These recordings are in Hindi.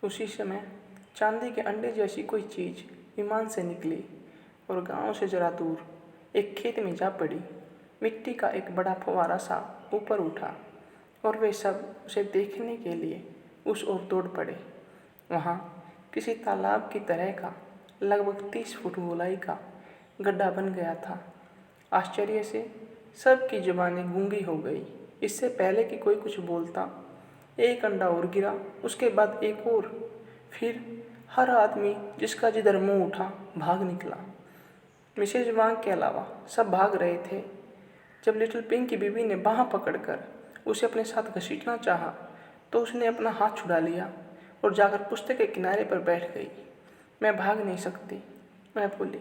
उसी समय चांदी के अंडे जैसी कोई चीज विमान से निकली और गांव से जरा दूर एक खेत में जा पड़ी। मिट्टी का एक बड़ा फव्वारा सा ऊपर उठा और वे सब उसे देखने के लिए उस ओर दौड़ पड़े। वहाँ किसी तालाब की तरह का लगभग 30 फुट गोलाई का गड्ढा बन गया था। आश्चर्य से सबकी जुबानें गूंगी हो गई। इससे पहले कि कोई कुछ बोलता, एक अंडा और गिरा, उसके बाद एक और। फिर हर आदमी जिसका जिधर मुंह उठा भाग निकला। मिसेज वांग के अलावा सब भाग रहे थे। जब लिटिल पिंक की बीवी ने बाँह पकड़कर उसे अपने साथ घसीटना चाहा, तो उसने अपना हाथ छुड़ा लिया और जाकर पुस्तक के किनारे पर बैठ गई। मैं भाग नहीं सकती, मैं बोली।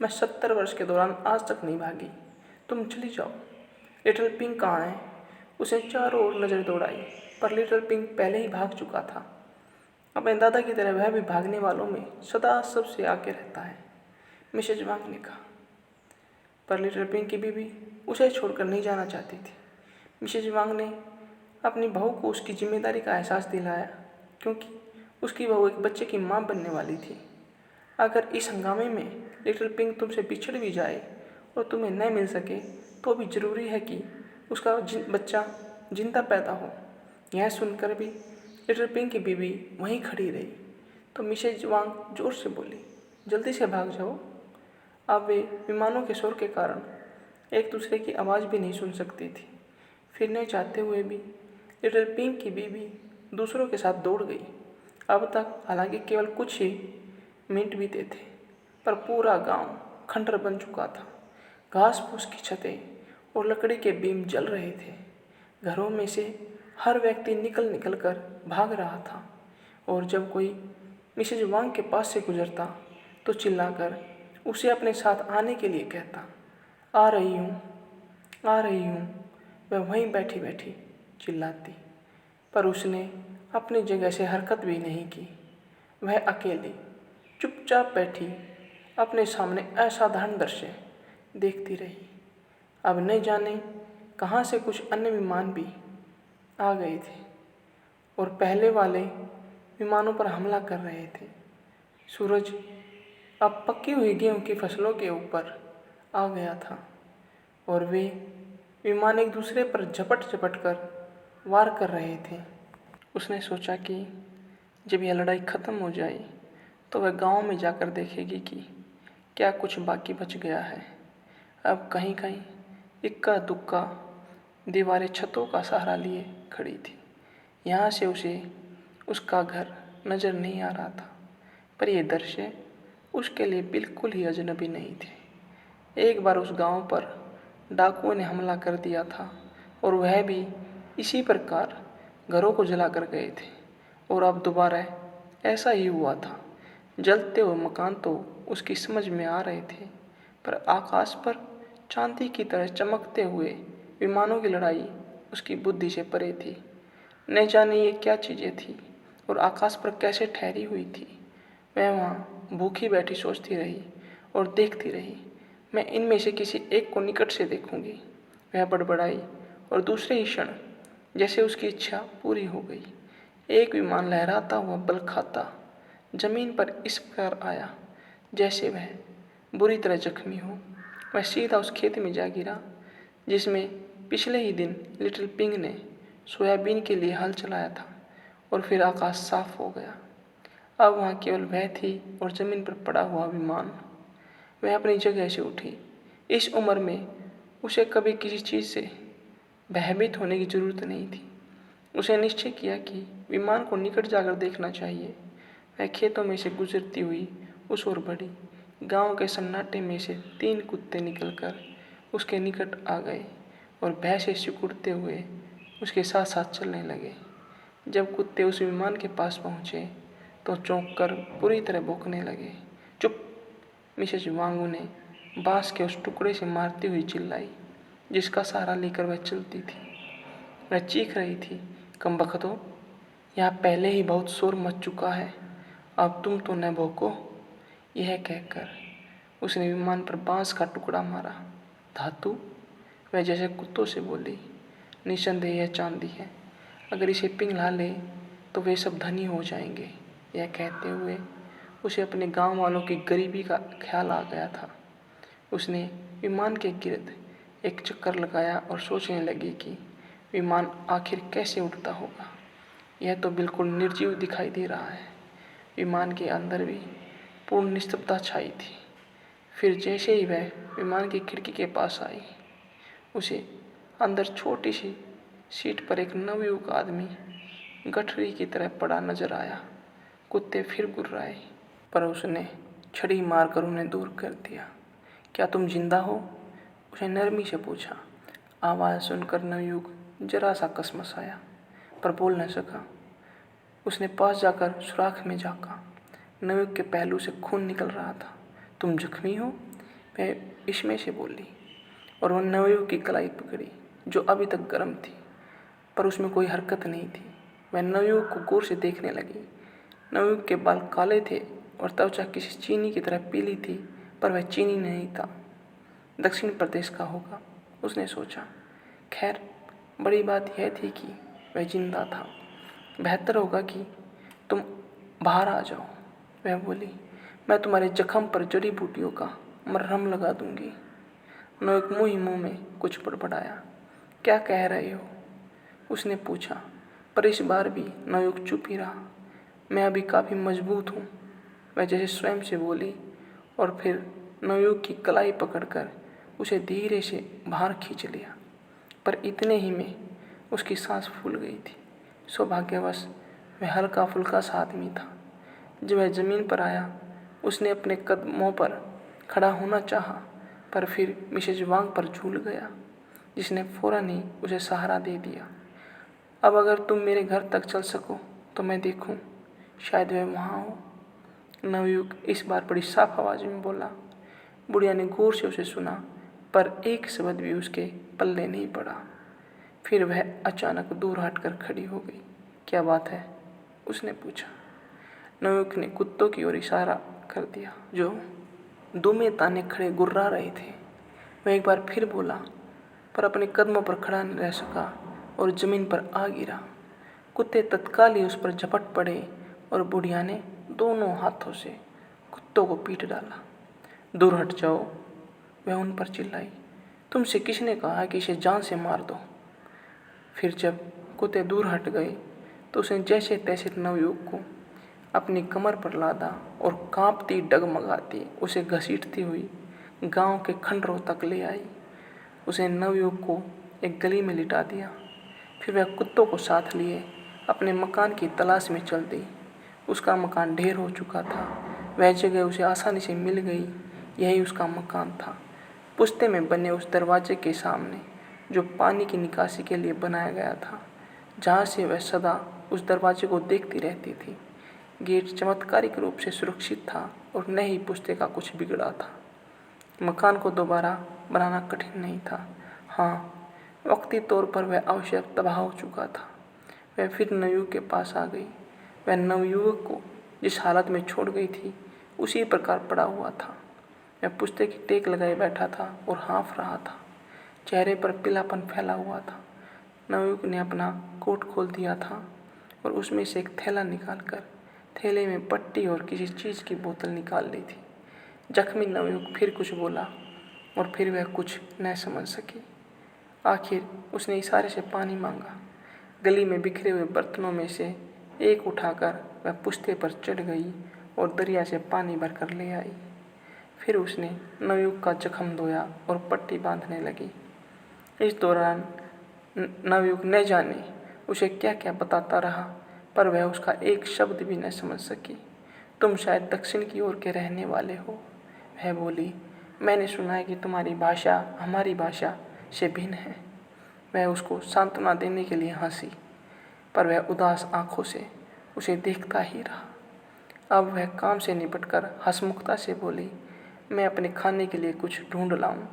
मैं 70 वर्ष के दौरान आज तक नहीं भागी। तुम चली जाओ। लिटिल पिंक कहाँ है? उसे चारों ओर नजर दौड़ाई, पर लिटिल पिंक पहले ही भाग चुका था। अपने दादा की तरह वह भी भागने वालों में सदा सबसे आगे रहता है, मिसेज वांग ने कहा। पर लिटिल पिंक की बीवी उसे छोड़कर नहीं जाना चाहती थी। मिसेज वांग ने अपनी बहू को उसकी जिम्मेदारी का एहसास दिलाया, क्योंकि उसकी बहू एक बच्चे की माँ बनने वाली थी। अगर इस हंगामे में लिटिल पिंक तुमसे बिछड़ भी जाए और तुम्हें न मिल सके, तो भी जरूरी है कि उसका बच्चा जिंदा पैदा हो। यह सुनकर भी लिटिल पिंक की बीवी वहीं खड़ी रही, तो मिसेज वांग जोर से बोली, जल्दी से भाग जाओ। अब वे विमानों के शोर के कारण एक दूसरे की आवाज़ भी नहीं सुन सकती थी। फिरने चाहते हुए भी लिटिल पिंक की बीवी दूसरों के साथ दौड़ गई। अब तक हालांकि केवल कुछ ही मिनट बीते थे, पर पूरा गांव खंडर बन चुका था। घास फूस की छतें और लकड़ी के बीम जल रहे थे। घरों में से हर व्यक्ति निकल निकल कर भाग रहा था, और जब कोई मिसेज वांग के पास से गुजरता तो चिल्लाकर उसे अपने साथ आने के लिए कहता, आ रही हूँ, आ रही हूँ। वह वहीं बैठी बैठी चिल्लाती, पर उसने अपनी जगह से हरकत भी नहीं की। वह अकेली चुपचाप बैठी अपने सामने असाधारण दृश्य देखती रही। अब न जाने कहाँ से कुछ अन्य विमान भी आ गए थे और पहले वाले विमानों पर हमला कर रहे थे। सूरज अब पकी हुई गेहूं की फसलों के ऊपर आ गया था और वे विमान एक दूसरे पर झपट झपट कर वार कर रहे थे। उसने सोचा कि जब यह लड़ाई खत्म हो जाए तो वह गांव में जाकर देखेगी कि क्या कुछ बाकी बच गया है। अब कहीं कहीं इक्का दुक्का दीवारें छतों का सहारा लिए खड़ी थी। यहाँ से उसे उसका घर नजर नहीं आ रहा था, पर यह दृश्य उसके लिए बिल्कुल ही अजनबी नहीं थे। एक बार उस गांव पर डाकुओं ने हमला कर दिया था और वह भी इसी प्रकार घरों को जलाकर गए थे, और अब दोबारा ऐसा ही हुआ था। जलते हुए मकान तो उसकी समझ में आ रहे थे, पर आकाश पर चांदी की तरह चमकते हुए विमानों की लड़ाई उसकी बुद्धि से परे थी। न जाने ये क्या चीज़ें थी और आकाश पर कैसे ठहरी हुई थी। वह वहाँ भूखी बैठी सोचती रही और देखती रही। मैं इनमें से किसी एक को निकट से देखूंगी, वह बड़बड़ाई, और दूसरे ही क्षण जैसे उसकी इच्छा पूरी हो गई। एक विमान लहराता हुआ बल खाता जमीन पर इस प्रकार आया जैसे वह बुरी तरह जख्मी हो। वह सीधा उस खेत में जा गिरा जिसमें पिछले ही दिन लिटिल पिंग ने सोयाबीन के लिए हल चलाया था, और फिर आकाश साफ हो गया। अब वहाँ केवल वह थी और जमीन पर पड़ा हुआ विमान। वह अपनी जगह से उठी। इस उम्र में उसे कभी किसी चीज़ से भयभीत होने की जरूरत नहीं थी। उसे निश्चय किया कि विमान को निकट जाकर देखना चाहिए। वह खेतों में से गुजरती हुई उस ओर बढ़ी। गांव के सन्नाटे में से 3 कुत्ते निकलकर उसके निकट आ गए और भय से सिकुड़ते हुए उसके साथ साथ चलने लगे। जब कुत्ते उस विमान के पास पहुंचे तो चौंक कर पूरी तरह भौंकने लगे। चुप! मिसेज वांगू ने बांस के उस टुकड़े से मारती हुई चिल्लाई जिसका सहारा लेकर वह चलती थी। वह चीख रही थी, कमबख्तों, यहाँ पहले ही बहुत शोर मच चुका है, अब तुम तो न भौंको। यह कहकर उसने विमान पर बांस का टुकड़ा मारा। धातु? वह जैसे कुत्तों से बोली, निस्संदेह यह चांदी है। अगर इसे पिघला ले तो वे सब धनी हो जाएंगे। यह कहते हुए उसे अपने गांव वालों की गरीबी का ख्याल आ गया था। उसने विमान के गिर्द एक चक्कर लगाया और सोचने लगी कि विमान आखिर कैसे उड़ता होगा। यह तो बिल्कुल निर्जीव दिखाई दे रहा है। विमान के अंदर भी पूर्ण निस्तब्धता छाई थी। फिर जैसे ही वह विमान की खिड़की के पास आई, उसे अंदर छोटी सी सीट पर एक नवयुवक आदमी गठरी की तरह पड़ा नजर आया। कुत्ते फिर गुर्राए, पर उसने छड़ी मारकर उन्हें दूर कर दिया। क्या तुम जिंदा हो? उसने नरमी से पूछा। आवाज़ सुनकर नवयुवक जरा सा कसमसाया, पर बोल न सका। उसने पास जाकर सुराख में झाँका। नवयुवक के पहलू से खून निकल रहा था। तुम जख्मी हो? वह इसमें से बोली, और वह नवयुवक की कलाई पकड़ी जो अभी तक गर्म थी, पर उसमें कोई हरकत नहीं थी। वह नवयुवक को गौर से देखने लगी। नवयुवक के बाल काले थे और त्वचा किसी चीनी की तरह पीली थी, पर वह चीनी नहीं था। दक्षिण प्रदेश का होगा, उसने सोचा। खैर, बड़ी बात यह थी कि वह जिंदा था। बेहतर होगा कि तुम बाहर आ जाओ, वह बोली। मैं तुम्हारे जख्म पर जड़ी बूटियों का मरहम लगा दूंगी। नवयुवक मुंह ही मुंह में कुछ बड़बड़ाया। क्या कह रहे हो? उसने पूछा, पर इस बार भी नवयुवक चुप ही रहा। मैं अभी काफ़ी मजबूत हूँ, वह जैसे स्वयं से बोली, और फिर नवयुवक की कलाई पकड़कर उसे धीरे से बाहर खींच लिया। पर इतने ही में उसकी सांस फूल गई थी। सौभाग्यवश वह हल्का फुल्का सा आदमी था। जब वह जमीन पर आया, उसने अपने कदमों पर खड़ा होना चाहा, पर फिर मिसेज वांग पर झूल गया, जिसने फौरन ही उसे सहारा दे दिया। अब अगर तुम मेरे घर तक चल सको तो मैं देखूं, शायद वह वहाँ हो, नवयुवक इस बार बड़ी साफ आवाज में बोला। बुढ़िया ने गौर से उसे सुना, पर एक शब्द भी उसके पल्ले नहीं पड़ा। फिर वह अचानक दूर हटकर खड़ी हो गई। क्या बात है? उसने पूछा। नवयुवक ने कुत्तों की ओर इशारा कर दिया जो दुमे ताने खड़े गुर्रा रहे थे। वह एक बार फिर बोला, पर अपने कदमों पर खड़ा न रह सका और जमीन पर आ गिरा। कुत्ते तत्काल ही उस पर झपट पड़े और बुढ़िया ने दोनों हाथों से कुत्तों को पीट डाला। दूर हट जाओ, वह उन पर चिल्लाई। तुमसे किसने कहा कि इसे जान से मार दो? फिर जब कुत्ते दूर हट गए तो उसने जैसे तैसे नवयुवक को अपनी कमर पर लादा और कांपती डगमगाती उसे घसीटती हुई गांव के खंडरों तक ले आई। उसे नवयुवक को एक गली में लिटा दिया। फिर वह कुत्तों को साथ लिए अपने मकान की तलाश में चल दी। उसका मकान ढेर हो चुका था। वह जगह उसे आसानी से मिल गई। यही उसका मकान था। पुश्ते में बने उस दरवाजे के सामने, जो पानी की निकासी के लिए बनाया गया था, जहाँ से वह सदा उस दरवाजे को देखती रहती थी। गेट चमत्कारिक रूप से सुरक्षित था और न ही पुश्ते का कुछ बिगड़ा था। मकान को दोबारा बनाना कठिन नहीं था। हाँ, वक्ती तौर पर वह अवश्य तबाह हो चुका था। वह फिर नवयुवक के पास आ गई। वह नवयुवक को जिस हालत में छोड़ गई थी उसी प्रकार पड़ा हुआ था। वह पुश्ते की टेक लगाए बैठा था और हाँफ रहा था। चेहरे पर पीलापन फैला हुआ था। नवयुवक ने अपना कोट खोल दिया था और उसमें से एक थैला निकालकर थैले में पट्टी और किसी चीज़ की बोतल निकाल ली थी। जख्मी नवयुवक फिर कुछ बोला और फिर वह कुछ न समझ सकी। आखिर उसने इशारे से पानी मांगा। गली में बिखरे हुए बर्तनों में से एक उठाकर वह पुश्ते पर चढ़ गई और दरिया से पानी भरकर ले आई। फिर उसने नवयुवक का जख्म धोया और पट्टी बांधने लगी। इस दौरान नवयुवक न जाने उसे क्या क्या बताता रहा, पर वह उसका एक शब्द भी न समझ सकी। तुम शायद दक्षिण की ओर के रहने वाले हो, वह बोली। मैंने सुना है कि तुम्हारी भाषा हमारी भाषा से भिन्न है। वह उसको सांत्वना देने के लिए हंसी, पर वह उदास आंखों से उसे देखता ही रहा। अब वह काम से निपटकर हंसमुखता से बोली, मैं अपने खाने के लिए कुछ ढूंढ लाऊं,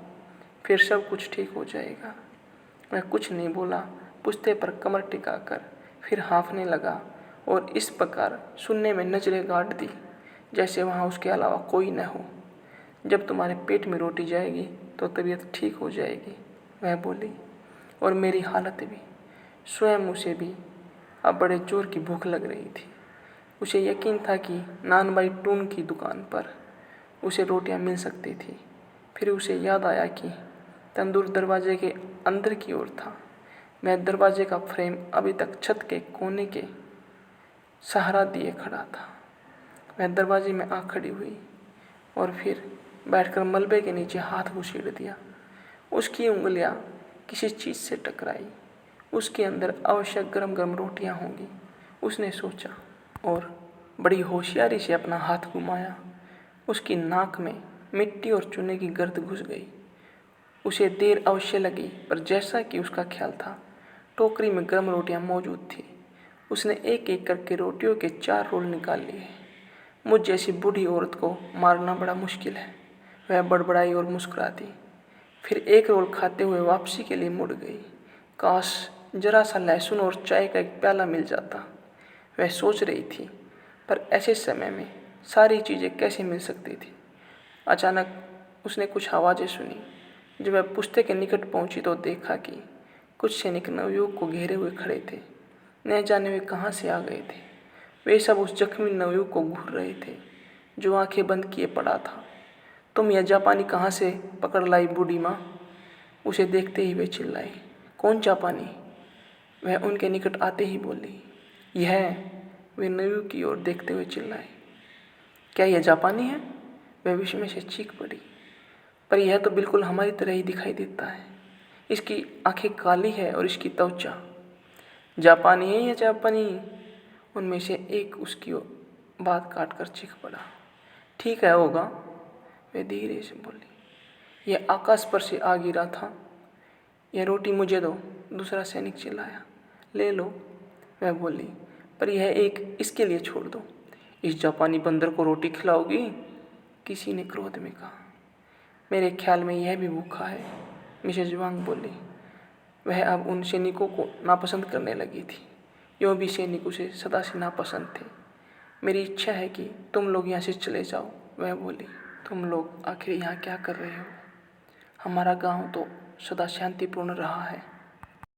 फिर सब कुछ ठीक हो जाएगा। वह कुछ नहीं बोला, पुश्ते पर कमर टिकाकर फिर हाँफने लगा और इस प्रकार सुनने में नजरें गाड़ दी जैसे वहाँ उसके अलावा कोई न हो। जब तुम्हारे पेट में रोटी जाएगी तो तबीयत ठीक हो जाएगी, वह बोली। और मेरी हालत भी। स्वयं उसे भी अब बड़े जोर की भूख लग रही थी। उसे यकीन था कि नानबाई टून की दुकान पर उसे रोटियां मिल सकती थी। फिर उसे याद आया कि तंदूर दरवाजे के अंदर की ओर था। वह दरवाजे का फ्रेम अभी तक छत के कोने के सहारा दिए खड़ा था। वह दरवाजे में आ खड़ी हुई और फिर बैठकर मलबे के नीचे हाथ घुसेड़ दिया। उसकी उंगलियां किसी चीज़ से टकराई। उसके अंदर आवश्यक गरम गरम रोटियां होंगी, उसने सोचा, और बड़ी होशियारी से अपना हाथ घुमाया। उसकी नाक में मिट्टी और चूने की गर्द घुस गई। उसे देर अवश्य लगी, पर जैसा कि उसका ख्याल था, टोकरी में गर्म रोटियां मौजूद थी। उसने एक एक करके रोटियों के 4 रोल निकाल लिए। मुझ जैसी बूढ़ी औरत को मारना बड़ा मुश्किल है, वह बड़बड़ाई और मुस्कुराती। फिर एक रोल खाते हुए वापसी के लिए मुड़ गई। काश जरा सा लहसुन और चाय का एक प्याला मिल जाता, वह सोच रही थी। पर ऐसे समय में सारी चीज़ें कैसे मिल सकती थी। अचानक उसने कुछ आवाज़ें सुनी। जब वह पुश्ते के निकट पहुंची तो देखा कि कुछ सैनिक नवयुवक को घेरे हुए खड़े थे। न जाने वे कहाँ से आ गए थे। वे सब उस जख्मी नवयुवक को घूर रहे थे, जो आंखें बंद किए पड़ा था। तुम यह जापानी कहाँ से पकड़ लाई बूढ़ी माँ? उसे देखते ही वे चिल्लाई। कौन जापानी? वह उनके निकट आते ही बोली। यह, वे नवयुवक की ओर देखते हुए चिल्लाए। क्या यह जापानी है? वह विस्मय से चीख पड़ी। पर यह तो बिल्कुल हमारी तरह ही दिखाई देता है। इसकी आंखें काली है और इसकी त्वचा। जापानी है या जापानी? उनमें से एक उसकी बात काट कर चीख पड़ा। ठीक है, होगा, वे धीरे से बोली। यह आकाश पर से आ गिरा था। यह रोटी मुझे दो, दूसरा सैनिक चिल्लाया। ले लो, वह बोली, पर यह एक इसके लिए छोड़ दो। इस जापानी बंदर को रोटी खिलाओगी? किसी ने क्रोध में कहा। मेरे ख्याल में यह भी भूखा है, मिसेज वांग बोली। वह अब उन सैनिकों को नापसंद करने लगी थी। यूँ भी सैनिक उसे सदा से नापसंद थे। मेरी इच्छा है कि तुम लोग यहाँ से चले जाओ, वह बोली। तुम लोग आखिर यहाँ क्या कर रहे हो? हमारा गांव तो सदा शांतिपूर्ण रहा है।